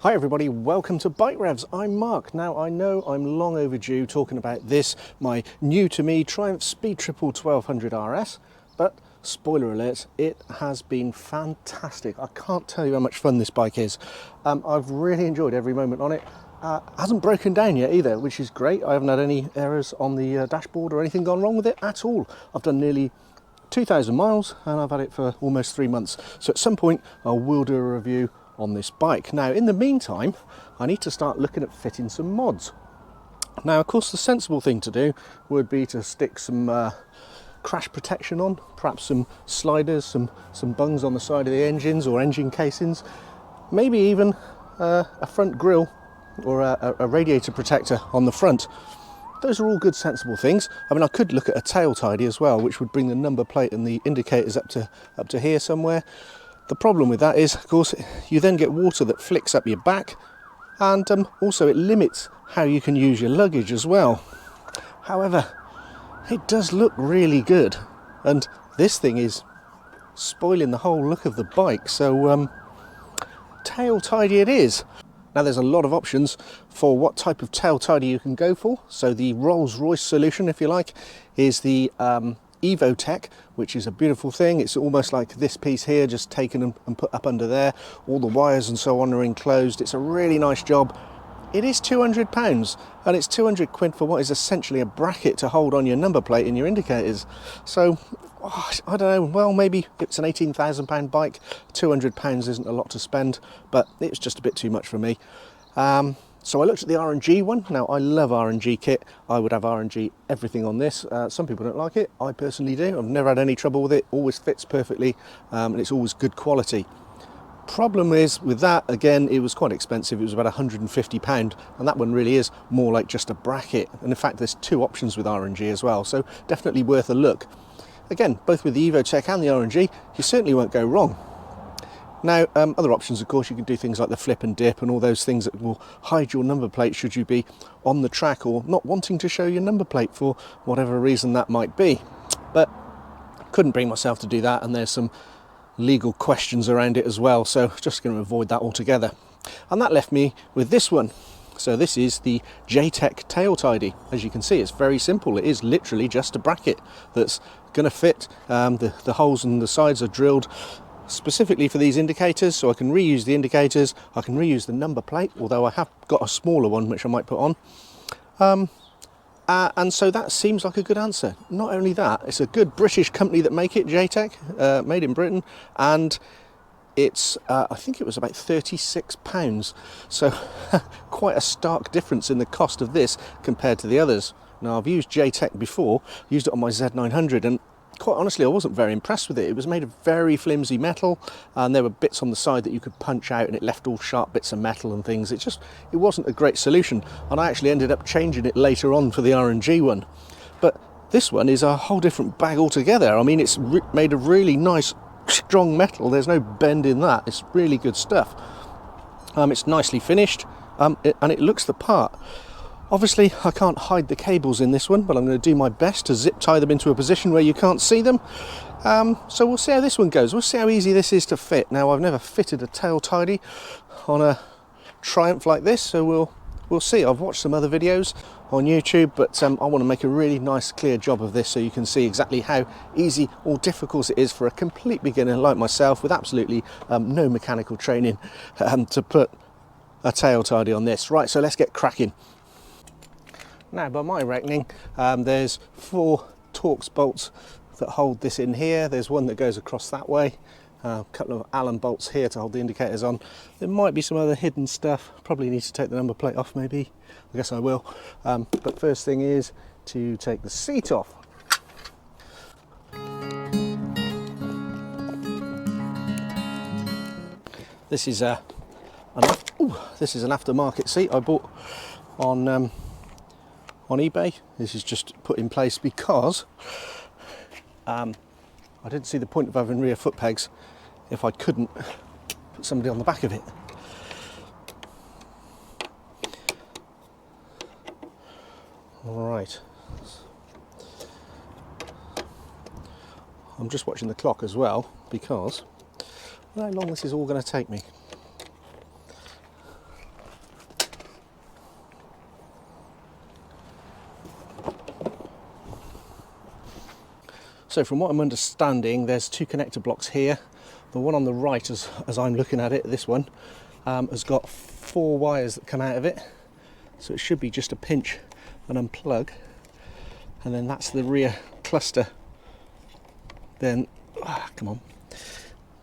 Hi everybody, welcome to Bike Revs. I'm Mark. Now I know I'm long overdue talking about this, my new to me Triumph Speed Triple 1200 RS, but spoiler alert, it has been fantastic. I can't tell you how much fun this bike is. I've really enjoyed every moment on it. Hasn't broken down yet either, which is great. I haven't had any errors on the dashboard or anything gone wrong with it at all. I've done nearly 2,000 miles and I've had it for almost 3 months. So at some point I will do a review on this bike. Now in the meantime, I need to start looking at fitting some mods. Now of course the sensible thing to do would be to stick some crash protection on, perhaps some sliders, some bungs on the side of the engines or engine casings, maybe even a front grille or a radiator protector on the front. Those are all good sensible things. I mean, I could look at a tail tidy as well, which would bring the number plate and the indicators up to here somewhere. The problem with that is, of course, you then get water that flicks up your back, and also it limits how you can use your luggage as well. However, it does look really good, and this thing is spoiling the whole look of the bike, so tail tidy it is. Now there's a lot of options for what type of tail tidy you can go for. So the Rolls-Royce solution, if you like, is the EvoTech, which is a beautiful thing. It's almost like this piece here, just taken and put up under there. All the wires and so on are enclosed. It's a really nice job. It is £200, and it's 200 quid for what is essentially a bracket to hold on your number plate and your indicators. So I don't know, well, maybe it's an £18,000 bike, £200 isn't a lot to spend, but it's just a bit too much for me. So I looked at the R&G one. Now I love R&G kit. I would have R&G everything on this. Some people don't like it, I personally do. I've never had any trouble with it, always fits perfectly, and it's always good quality. Problem is with that, again, it was quite expensive. It was about £150, and that one really is more like just a bracket. And in fact there's two options with R&G as well, so definitely worth a look. Again, both with the EvoTech and the R&G, you certainly won't go wrong. Now, other options, of course, you can do things like the flip and dip and all those things that will hide your number plate should you be on the track or not wanting to show your number plate for whatever reason that might be. But couldn't bring myself to do that, and there's some legal questions around it as well, so just going to avoid that altogether. And that left me with this one. So this is the J-Tech tail tidy. As you can see, it's very simple. It is literally just a bracket that's going to fit. The holes in the sides are drilled specifically for these indicators, so I can reuse the indicators, I can reuse the number plate, although I have got a smaller one which I might put on. And so that seems like a good answer. Not only that, it's a good British company that make it, J-Tech, made in Britain, and it's, I think it was about £36, so quite a stark difference in the cost of this compared to the others. Now I've used J-Tech before, used it on my Z900, and quite honestly I wasn't very impressed with it. It was made of very flimsy metal, and there were bits on the side that you could punch out and it left all sharp bits of metal and things. It wasn't a great solution, and I actually ended up changing it later on for the R&G one. But this one is a whole different bag altogether. I mean, it's made of really nice strong metal. There's no bend in that. It's really good stuff. It's nicely finished, and it looks the part. Obviously I can't hide the cables in this one, but I'm going to do my best to zip tie them into a position where you can't see them. So we'll see how this one goes. We'll see how easy this is to fit. Now I've never fitted a tail tidy on a Triumph like this, so we'll see. I've watched some other videos on YouTube, but I want to make a really nice clear job of this so you can see exactly how easy or difficult it is for a complete beginner like myself with absolutely no mechanical training to put a tail tidy on this. Right, so let's get cracking. Now, by my reckoning, there's 4 Torx bolts that hold this in here. There's one that goes across that way, a couple of Allen bolts here to hold the indicators on. There might be some other hidden stuff. Probably need to take the number plate off, maybe. I guess I will. But first thing is to take the seat off. This is an aftermarket seat I bought on eBay. This is just put in place because I didn't see the point of having rear foot pegs if I couldn't put somebody on the back of it. All right. I'm just watching the clock as well because I don't know how long this is all going to take me. So from what I'm understanding, there's 2 connector blocks here. The one on the right, as I'm looking at it, this one, has got 4 wires that come out of it. So it should be just a pinch and unplug. And then that's the rear cluster. Then, come on,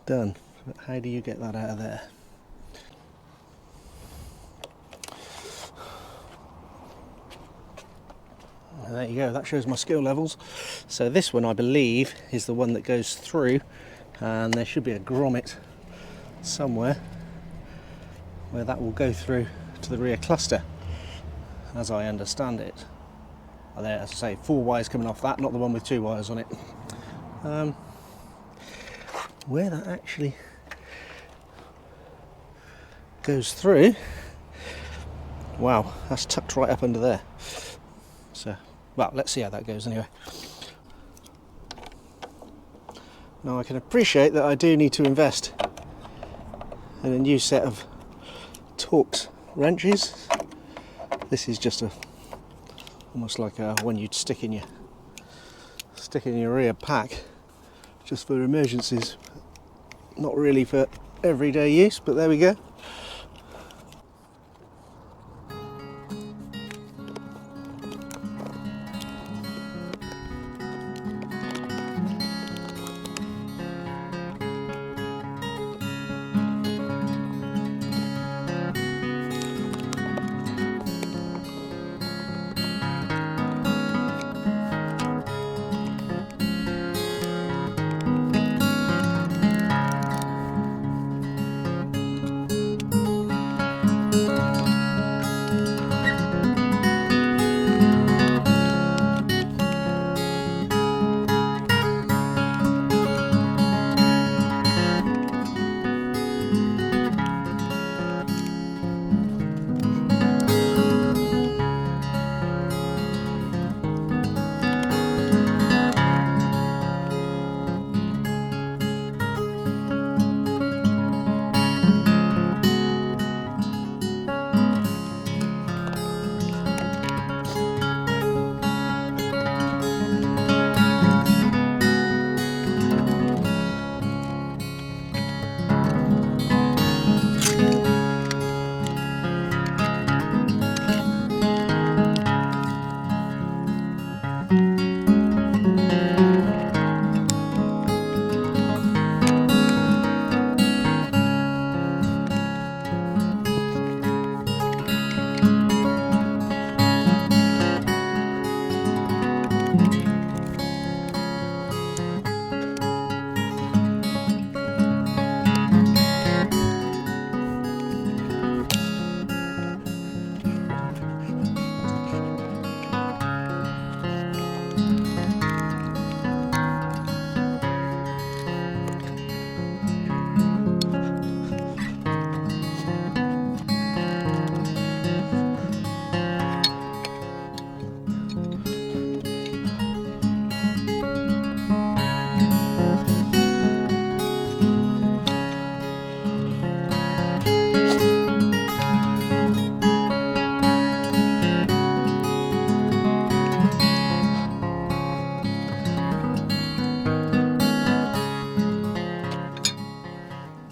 done. But how do you get that out of there? And there you go, that shows my skill levels. So this one, I believe, is the one that goes through, and there should be a grommet somewhere where that will go through to the rear cluster, as I understand it. There, as I say, 4 wires coming off that, not the one with 2 wires on it. Where that actually goes through, wow, that's tucked right up under there. So, well, let's see how that goes anyway. Now I can appreciate that I do need to invest in a new set of Torx wrenches. This is just almost like one you'd stick in your rear pack, just for emergencies. Not really for everyday use, but there we go.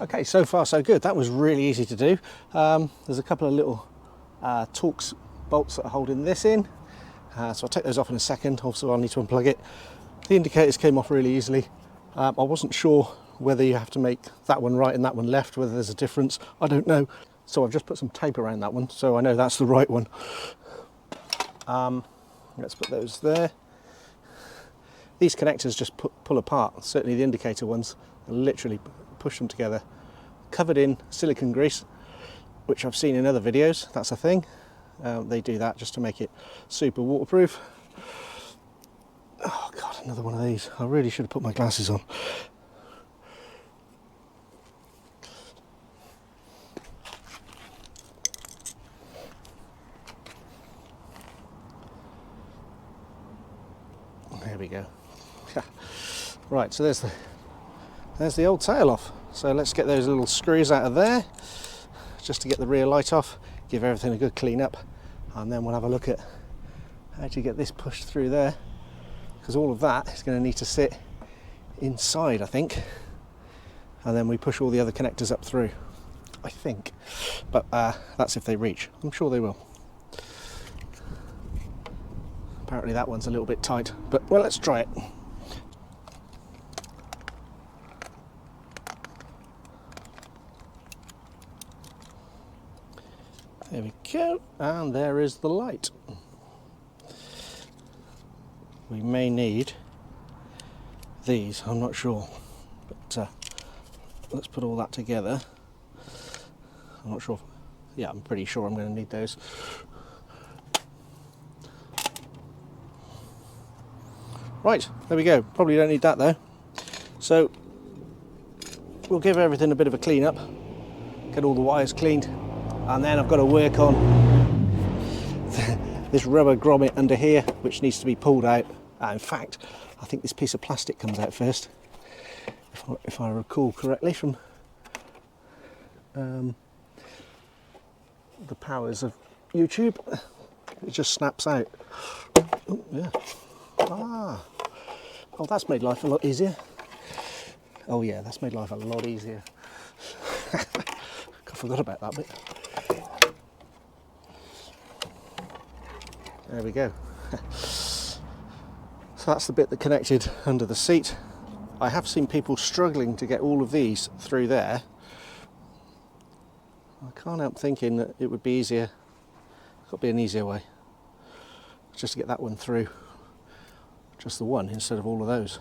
Okay, so far so good. That was really easy to do. There's a couple of little Torx bolts that are holding this in, so I'll take those off in a second. Also, I'll need to unplug it. The indicators came off really easily. I wasn't sure whether you have to make that one right and that one left, whether there's a difference. I don't know. So I've just put some tape around that one, so I know that's the right one. Let's put those there. These connectors just pull apart. Certainly the indicator ones, literally push them together. Covered in silicone grease, which I've seen in other videos. That's a thing. They do that just to make it super waterproof. Oh God, another one of these. I really should have put my glasses on. There we go. Right, so there's the old tail off. So let's get those little screws out of there, just to get the rear light off, give everything a good clean up, and then we'll have a look at how to get this pushed through there, because all of that is going to need to sit inside, I think, and then we push all the other connectors up through, I think, but that's if they reach. I'm sure they will. Apparently that one's a little bit tight, but well, let's try it. There we go, and there is the light. We may need these, I'm not sure, but let's put all that together. I'm not sure, yeah, I'm pretty sure I'm going to need those. Right, there we go, probably don't need that though. So we'll give everything a bit of a clean up, get all the wires cleaned, and then I've got to work on this rubber grommet under here, which needs to be pulled out. In fact, I think this piece of plastic comes out first, if I recall correctly from the powers of YouTube. It just snaps out. Oh, yeah. Oh, that's made life a lot easier. Oh yeah, that's made life a lot easier. I forgot about that bit. There we go. So that's the bit that connected under the seat. I have seen people struggling to get all of these through there. I can't help thinking that it would be easier. There's got to be an easier way. Just to get that one through. Just the one instead of all of those.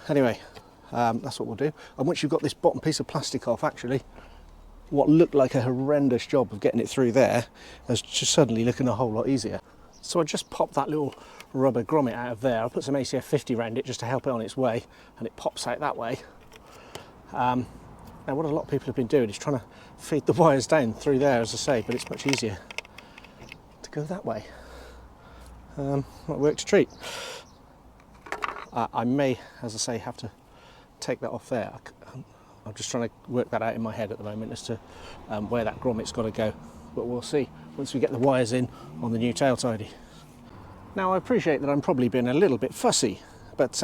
Anyway, that's what we'll do. And once you've got this bottom piece of plastic off, actually, what looked like a horrendous job of getting it through there is just suddenly looking a whole lot easier. So I just popped that little rubber grommet out of there. I put some ACF 50 around it just to help it on its way, and it pops out that way. Now what a lot of people have been doing is trying to feed the wires down through there, as I say, but it's much easier to go that way. Might work to treat. I may, as I say, have to take that off there. I'm just trying to work that out in my head at the moment as to where that grommet's got to go, but we'll see once we get the wires in on the new tail tidy. Now I appreciate that I'm probably being a little bit fussy, but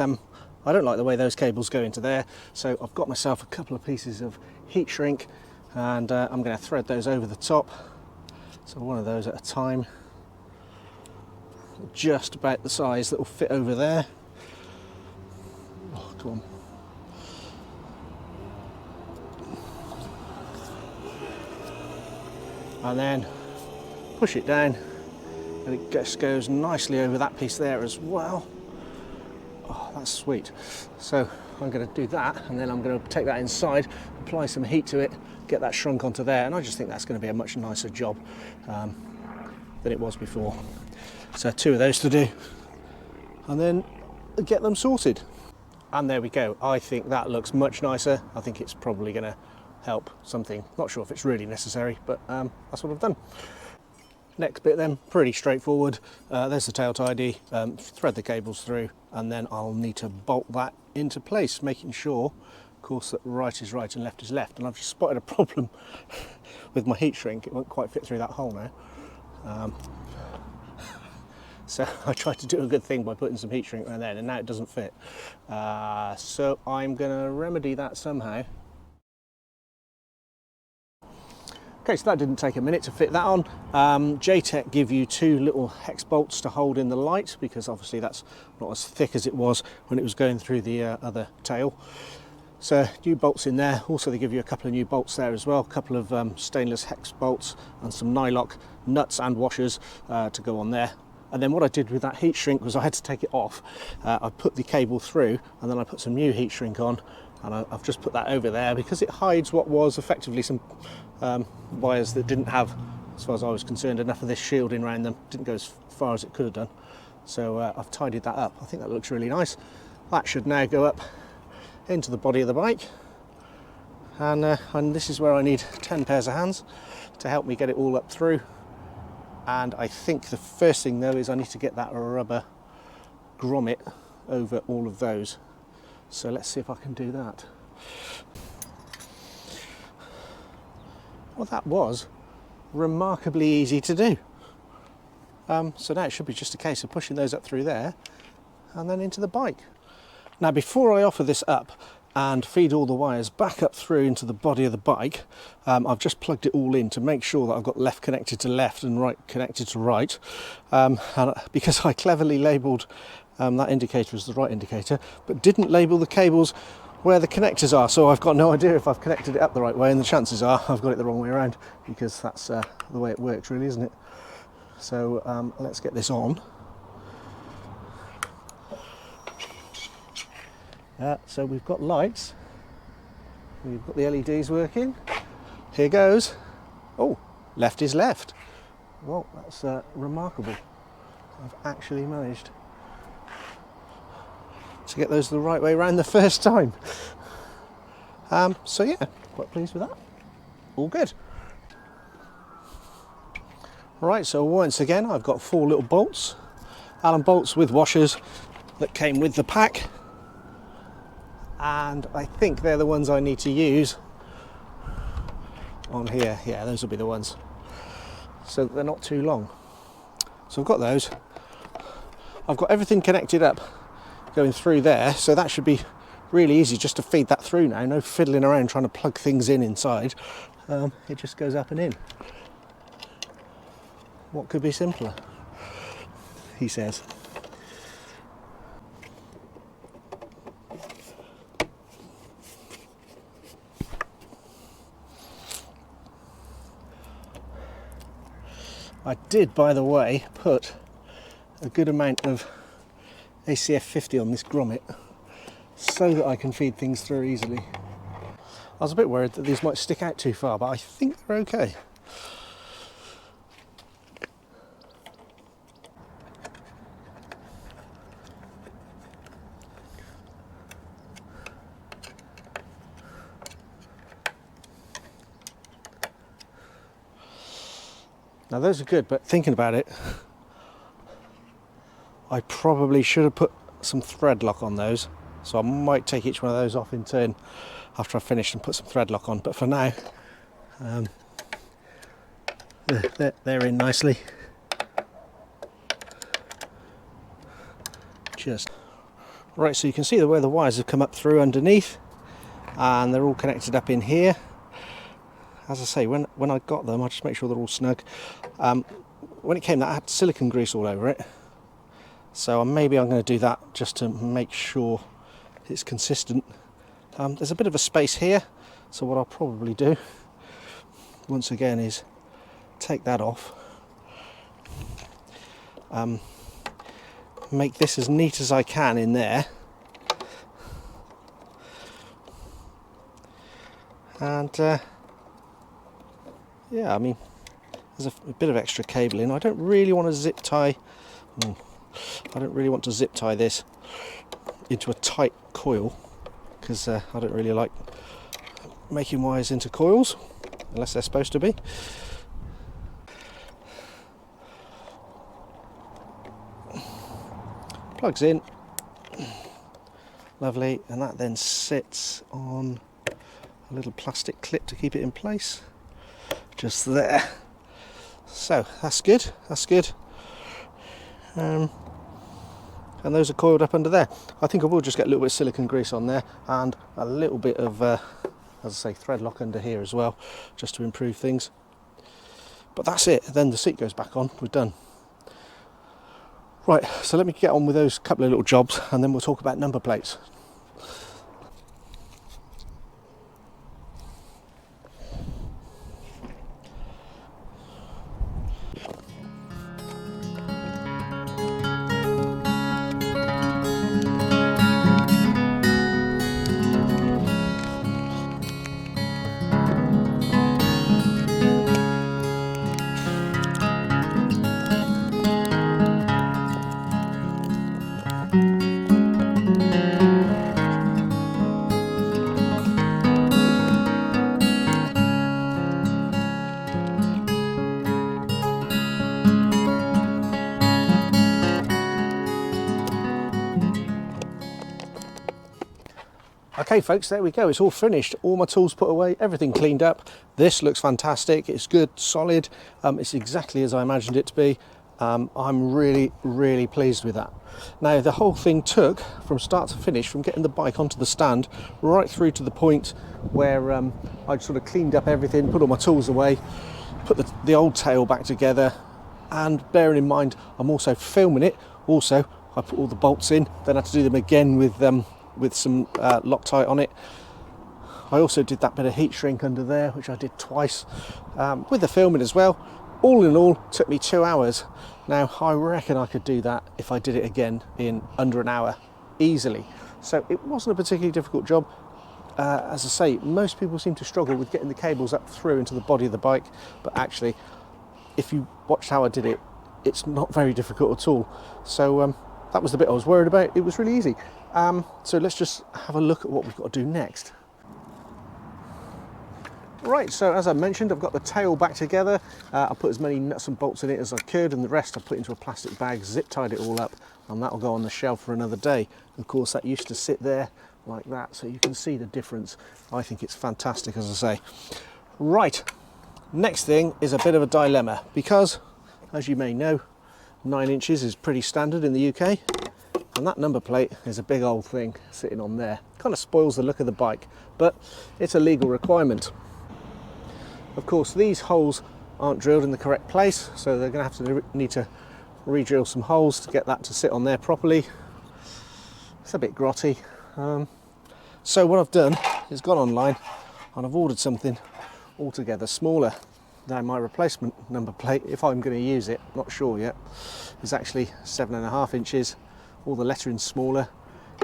I don't like the way those cables go into there, so I've got myself a couple of pieces of heat shrink, and I'm going to thread those over the top, so one of those at a time, just about the size that will fit over there. Oh, come on. And then push it down, and it just goes nicely over that piece there as well. Oh, that's sweet. So I'm going to do that, and then I'm going to take that inside, apply some heat to it, get that shrunk onto there, and I just think that's going to be a much nicer job than it was before. So 2 of those to do, and then get them sorted. And there we go. I think that looks much nicer. I think it's probably going to help something. Not sure if it's really necessary, but that's what I've done. Next bit then, pretty straightforward. There's the tail tidy, thread the cables through, and then I'll need to bolt that into place, making sure, of course, that right is right and left is left. And I've just spotted a problem with my heat shrink. It won't quite fit through that hole now. So I tried to do a good thing by putting some heat shrink around there, and now it doesn't fit. So I'm going to remedy that somehow. Okay, so that didn't take a minute to fit that on. JTech give you 2 little hex bolts to hold in the light, because obviously that's not as thick as it was when it was going through the other tail. So new bolts in there. Also they give you a couple of new bolts there as well, a couple of stainless hex bolts and some nylock nuts and washers to go on there. And then what I did with that heat shrink was I had to take it off. I put the cable through, and then I put some new heat shrink on, and I've just put that over there because it hides what was effectively some wires that didn't have, as far as I was concerned, enough of this shielding around them. Didn't go as far as it could have done. So I've tidied that up. I think that looks really nice. That should now go up into the body of the bike, and this is where I need 10 pairs of hands to help me get it all up through. And I think the first thing though is I need to get that rubber grommet over all of those. So let's see if I can do that. Well, that was remarkably easy to do. So now it should be just a case of pushing those up through there and then into the bike. Now before I offer this up and feed all the wires back up through into the body of the bike, I've just plugged it all in to make sure that I've got left connected to left and right connected to right, and because I cleverly labelled that indicator as the right indicator but didn't label the cables where the connectors are, so I've got no idea if I've connected it up the right way, and the chances are I've got it the wrong way around, because that's the way it works really, isn't it? So let's get this on. So we've got lights, we've got the LEDs working. Here goes. Oh, left is left. Well, that's remarkable. I've actually managed to get those the right way around the first time. So yeah, quite pleased with that. All good. Right, so once again I've got 4 little bolts, Allen bolts with washers that came with the pack, and I think they're the ones I need to use on here. Yeah, those will be the ones, so they're not too long. So I've got those. I've got everything connected up going through there, so that should be really easy just to feed that through now. No fiddling around trying to plug things in inside. It just goes up and in. What could be simpler, he says. I did, by the way, put a good amount of ACF 50 on this grommet so that I can feed things through easily. I was a bit worried that these might stick out too far, but I think they're okay. Now those are good, but thinking about it, I probably should have put some thread lock on those, so I might take each one of those off in turn after I've finished and put some thread lock on, but for now they're in nicely. Just right, so you can see where the wires have come up through underneath, and they're all connected up in here. As I say, when I got them, I just make sure they're all snug. When it came, that had silicone grease all over it, so maybe I'm going to do that just to make sure it's consistent. There's a bit of a space here, so what I'll probably do once again is take that off, make this as neat as I can in there, and yeah, I mean, there's a bit of extra cabling. I don't really want to zip tie. I don't really want to zip tie this into a tight coil, because I don't really like making wires into coils unless they're supposed to be. Plugs in, lovely, and that then sits on a little plastic clip to keep it in place. Just there. So that's good, that's good. And those are coiled up under there. I think I will just get a little bit of silicone grease on there and a little bit of, as I say, thread lock under here as well, just to improve things. But that's it, then the seat goes back on, we're done. Right, so let me get on with those couple of little jobs and then we'll talk about number plates. Okay folks, there we go, it's all finished, all my tools put away, everything cleaned up. This looks fantastic, it's good, solid, it's exactly as I imagined it to be. I'm really pleased with that. Now the whole thing took from start to finish, from getting the bike onto the stand right through to the point where I'd sort of cleaned up everything, put all my tools away, put the old tail back together, and bearing in mind I'm also filming it. Also, I put all the bolts in, then I had to do them again with some Loctite on it. I also did that bit of heat shrink under there, which I did twice, with the filming as well. All in all, took me 2 hours. Now, I reckon I could do that if I did it again in under an hour, easily. So it wasn't a particularly difficult job. As I say, most people seem to struggle with getting the cables up through into the body of the bike, but actually, if you watch how I did it, it's not very difficult at all. So that was the bit I was worried about. It was really easy. So let's just have a look at what we've got to do next. Right, so as I mentioned, I've got the tail back together. I put as many nuts and bolts in it as I could, and the rest I put into a plastic bag, zip tied it all up, and that'll go on the shelf for another day. Of course, that used to sit there like that, so you can see the difference. I think it's fantastic, as I say. Right, next thing is a bit of a dilemma, because, as you may know, 9 inches is pretty standard in the UK, and that number plate is a big old thing sitting on there. Kind of spoils the look of the bike, but it's a legal requirement. Of course, these holes aren't drilled in the correct place, so they're going to have to need to re-drill some holes to get that to sit on there properly. It's a bit grotty. So what I've done is gone online and I've ordered something altogether smaller. Now my replacement number plate, if I'm going to use it, not sure yet, is actually 7.5 inches. All the lettering's smaller.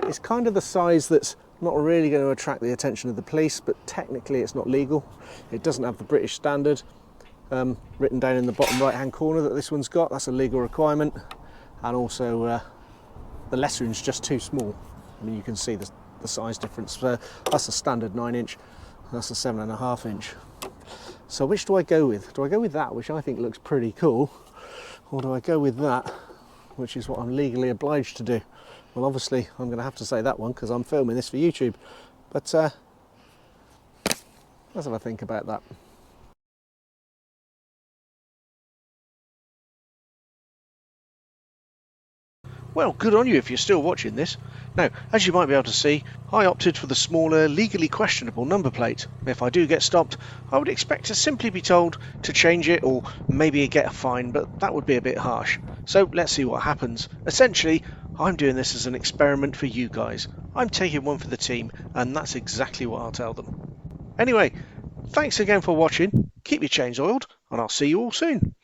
It's kind of the size that's not really going to attract the attention of the police, but technically it's not legal. It doesn't have the British standard written down in the bottom right hand corner that this one's got. That's a legal requirement. And also the lettering's just too small. I mean, you can see the size difference. So that's a standard 9 inch, that's a 7.5 inch. So which do I go with? Do I go with that, which I think looks pretty cool, or do I go with that, which is what I'm legally obliged to do? Well, obviously I'm going to have to say that one because I'm filming this for YouTube, but let's have a think about that. Well, good on you if you're still watching this. Now, as you might be able to see, I opted for the smaller, legally questionable number plate. If I do get stopped, I would expect to simply be told to change it or maybe get a fine, but that would be a bit harsh. So let's see what happens. Essentially, I'm doing this as an experiment for you guys. I'm taking one for the team, and that's exactly what I'll tell them. Anyway, thanks again for watching. Keep your chains oiled, and I'll see you all soon.